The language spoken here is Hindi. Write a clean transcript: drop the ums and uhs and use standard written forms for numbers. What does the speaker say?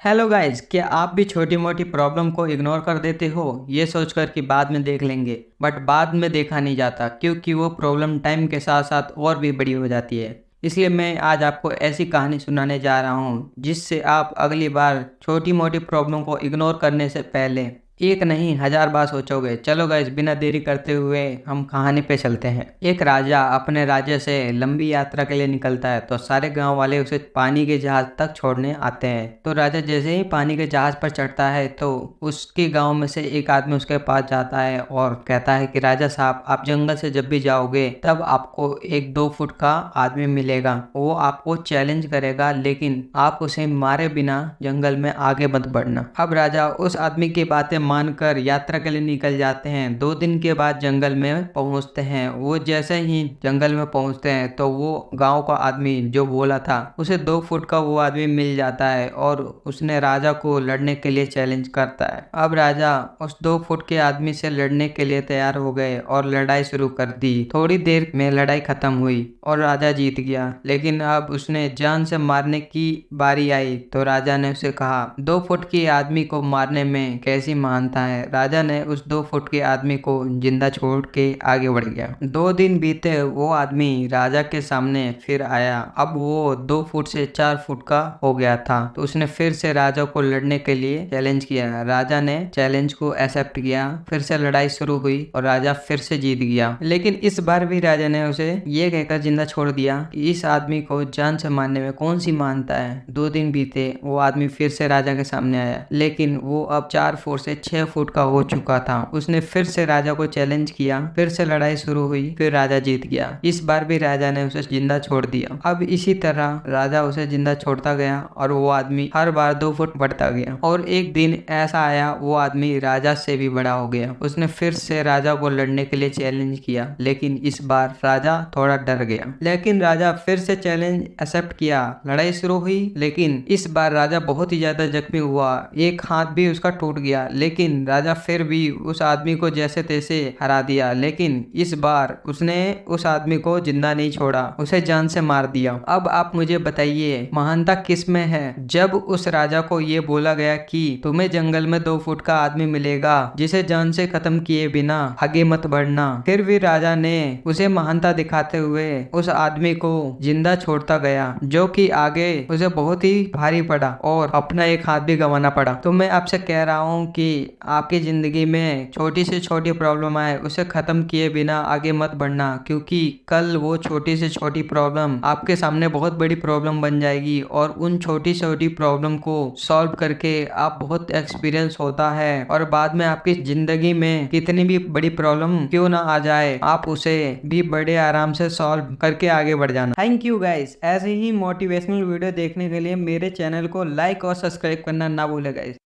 हेलो गाइस, क्या आप भी छोटी मोटी प्रॉब्लम को इग्नोर कर देते हो ये सोचकर कि बाद में देख लेंगे। बट बाद में देखा नहीं जाता क्योंकि वो प्रॉब्लम टाइम के साथ साथ और भी बड़ी हो जाती है। इसलिए मैं आज आपको ऐसी कहानी सुनाने जा रहा हूँ जिससे आप अगली बार छोटी मोटी प्रॉब्लम को इग्नोर करने से पहले एक नहीं हजार बार सोचोगे। चलो गाइस, बिना देरी करते हुए हम कहानी पे चलते हैं। एक राजा अपने राज्य से लंबी यात्रा के लिए निकलता है तो सारे गांव वाले उसे पानी के जहाज तक छोड़ने आते हैं। तो राजा जैसे ही पानी के जहाज पर चढ़ता है तो उसके गांव में से एक आदमी उसके पास जाता है और कहता है कि राजा साहब, आप जंगल से जब भी जाओगे तब आपको एक 2 फुट का आदमी मिलेगा। वो आपको चैलेंज करेगा लेकिन आप उसे मारे बिना जंगल में आगे मत बढ़ना। अब राजा उस आदमी की बातें मानकर यात्रा के लिए निकल जाते हैं। 2 दिन के बाद जंगल में पहुंचते हैं। वो जैसे ही जंगल में पहुंचते हैं तो वो गांव का आदमी जो बोला था उसे 2 फुट का वो आदमी मिल जाता है और उसने राजा को लड़ने के लिए चैलेंज करता है। अब राजा उस 2 फुट के आदमी से लड़ने के लिए तैयार हो गए और लड़ाई शुरू कर दी। थोड़ी देर में लड़ाई खत्म हुई और राजा जीत गया। लेकिन अब उसने जान से मारने की बारी आई तो राजा ने उसे कहा, 2 फुट के आदमी को मारने में कैसी महानता है। राजा ने उस 2 फुट के आदमी को जिंदा छोड़ के आगे बढ़ गया। 2 दिन बीते, वो आदमी राजा के सामने फिर आया। अब वो 2 फुट से 4 फुट का हो गया था तो उसने फिर से राजा को लड़ने के लिए चैलेंज किया। राजा ने चैलेंज को एक्सेप्ट किया। फिर से लड़ाई शुरू हुई और राजा फिर से जीत गया। लेकिन इस बार भी राजा ने उसे ये कहकर जिंदा छोड़ दिया, इस आदमी को जान से मारने में कौन सी महानता है। 2 दिन बीते, वो आदमी फिर से राजा के सामने आया लेकिन वो अब 4 फुट से 6 फुट का हो चुका था। उसने फिर से राजा को चैलेंज किया। फिर से लड़ाई शुरू हुई। फिर राजा जीत गया। इस बार भी राजा ने उसे जिंदा छोड़ दिया। अब इसी तरह राजा उसे जिंदा छोड़ता गया और वो आदमी हर बार 2 फुट बढ़ता गया। और एक दिन ऐसा आया, वो आदमी राजा से भी बड़ा हो गया। उसने फिर से राजा को लड़ने के लिए चैलेंज किया लेकिन इस बार राजा थोड़ा डर गया। लेकिन राजा फिर से चैलेंज एक्सेप्ट किया। लड़ाई शुरू हुई लेकिन इस बार राजा बहुत ही ज्यादा जख्मी हुआ। एक हाथ भी उसका टूट गया लेकिन राजा फिर भी उस आदमी को जैसे तैसे हरा दिया। लेकिन इस बार उसने उस आदमी को जिंदा नहीं छोड़ा, उसे जान से मार दिया। अब आप मुझे बताइए, महानता किस में है। जब उस राजा को ये बोला गया कि तुम्हें जंगल में 2 फुट का आदमी मिलेगा जिसे जान से खत्म किए बिना आगे मत बढ़ना, फिर भी राजा ने उसे महानता दिखाते हुए उस आदमी को जिंदा छोड़ता गया, जो कि आगे उसे बहुत ही भारी पड़ा और अपना एक हाथ भी गंवाना पड़ा। तो मैं आपसे कह रहा हूँ कि आपकी जिंदगी में छोटी से छोटी प्रॉब्लम आए उसे खत्म किए बिना आगे मत बढ़ना, क्योंकि कल वो छोटी से छोटी प्रॉब्लम आपके सामने बहुत बड़ी प्रॉब्लम बन जाएगी और उन छोटी छोटी प्रॉब्लम को सॉल्व करके आप बहुत एक्सपीरियंस होता है और बाद में आपकी जिंदगी में कितनी भी बड़ी प्रॉब्लम क्यों ना आ जाए आप उसे भी बड़े आराम से सॉल्व करके आगे बढ़ जाना। थैंक यू गाइस, ऐसे ही मोटिवेशनल वीडियो देखने के लिए मेरे चैनल को लाइक और सब्सक्राइब करना ना भूले गाइस।